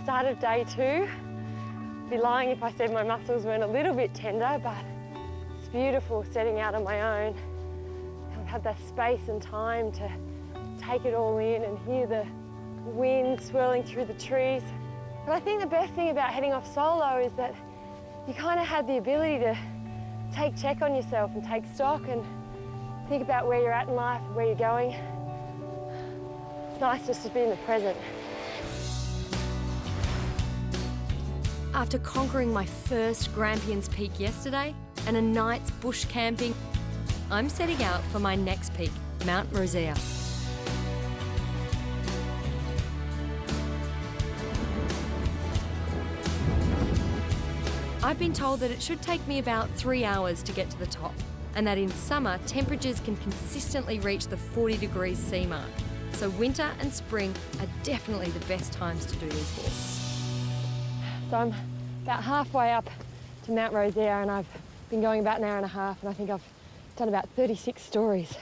start of day 2. I'd be lying if I said my muscles weren't a little bit tender, but it's beautiful setting out on my own. I've had that space and time to take it all in and hear the wind swirling through the trees. But I think the best thing about heading off solo is that you kind of had the ability to take check on yourself and take stock and think about where you're at in life and where you're going. It's nice just to be in the present. After conquering my first Grampians peak yesterday and a night's bush camping, I'm setting out for my next peak, Mount Rosea. I've been told that it should take me about 3 hours to get to the top, and that in summer, temperatures can consistently reach the 40 degrees C mark. So winter and spring are definitely the best times to do these walks. So I'm about halfway up to Mount Rosea, and I've been going about an hour and a half, and I think I've done about 36 stories.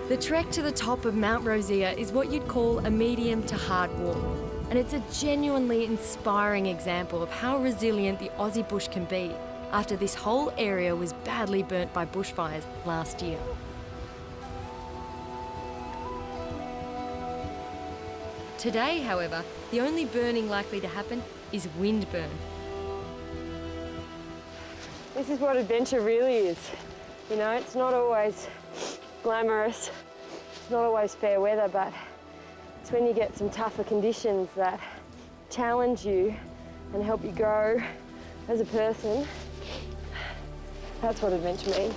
The trek to the top of Mount Rosea is what you'd call a medium to hard walk, and it's a genuinely inspiring example of how resilient the Aussie bush can be after this whole area was badly burnt by bushfires last year. Today, however, the only burning likely to happen is wind burn. This is what adventure really is. You know, it's not always glamorous, it's not always fair weather, but it's when you get some tougher conditions that challenge you and help you grow as a person. That's what adventure means.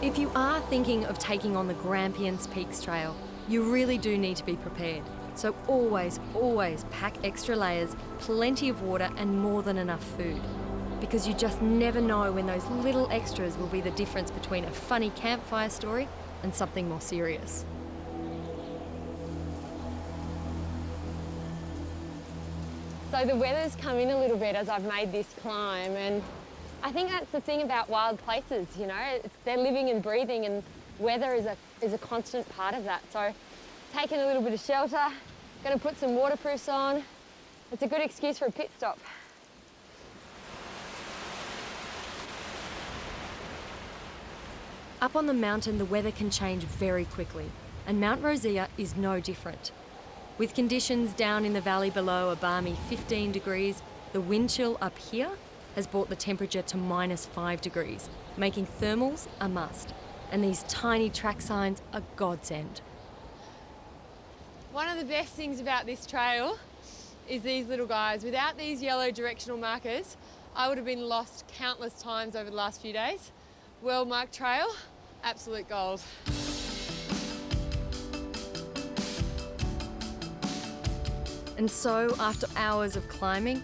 If you are thinking of taking on the Grampians Peaks Trail, you really do need to be prepared. So always, always pack extra layers, plenty of water and more than enough food. Because you just never know when those little extras will be the difference between a funny campfire story and something more serious. So the weather's come in a little bit as I've made this climb, and I think that's the thing about wild places, you know, they're living and breathing, and weather is a constant part of that. So taking a little bit of shelter, going to put some waterproofs on. It's a good excuse for a pit stop. Up on the mountain, the weather can change very quickly, and Mount Rosea is no different. With conditions down in the valley below a balmy 15 degrees, the wind chill up here has brought the temperature to -5 degrees, making thermals a must. And these tiny track signs a godsend. One of the best things about this trail is these little guys. Without these yellow directional markers, I would have been lost countless times over the last few days. Well-marked trail, absolute gold. And so, after hours of climbing,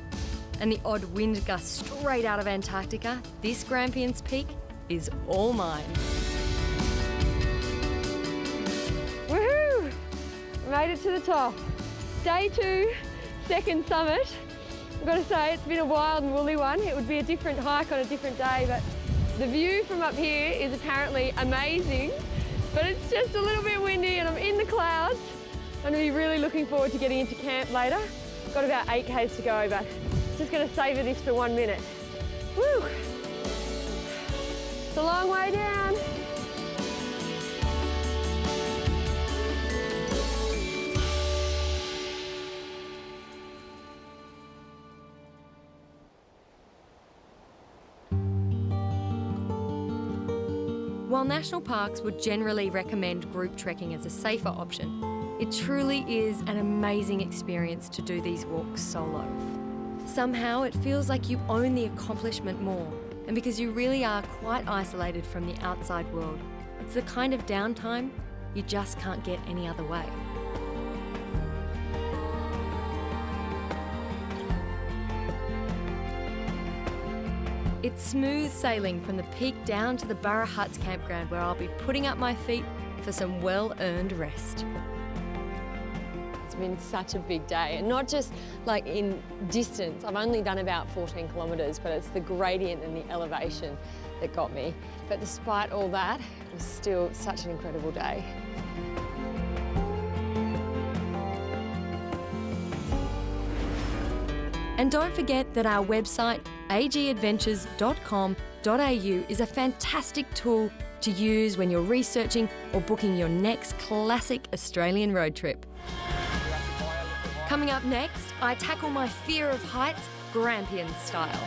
and the odd wind gust straight out of Antarctica, this Grampians Peak is all mine. Woohoo! Made it to the top. Day 2, second summit. I've got to say, it's been a wild and woolly one. It would be a different hike on a different day, but the view from up here is apparently amazing, but it's just a little bit windy and I'm in the clouds. I'm going to be really looking forward to getting into camp later. I've got about 8 k's to go, but just going to savour this for 1 minute. Woo! It's a long way down. While national parks would generally recommend group trekking as a safer option, it truly is an amazing experience to do these walks solo. Somehow it feels like you own the accomplishment more, and because you really are quite isolated from the outside world, it's the kind of downtime you just can't get any other way. It's smooth sailing from the peak down to the Burra Huts campground, where I'll be putting up my feet for some well-earned rest. It's been such a big day, and not just like in distance. I've only done about 14 kilometres, but it's the gradient and the elevation that got me. But despite all that, it was still such an incredible day. And don't forget that our website, agadventures.com.au, is a fantastic tool to use when you're researching or booking your next classic Australian road trip. Coming up next, I tackle my fear of heights Grampians style.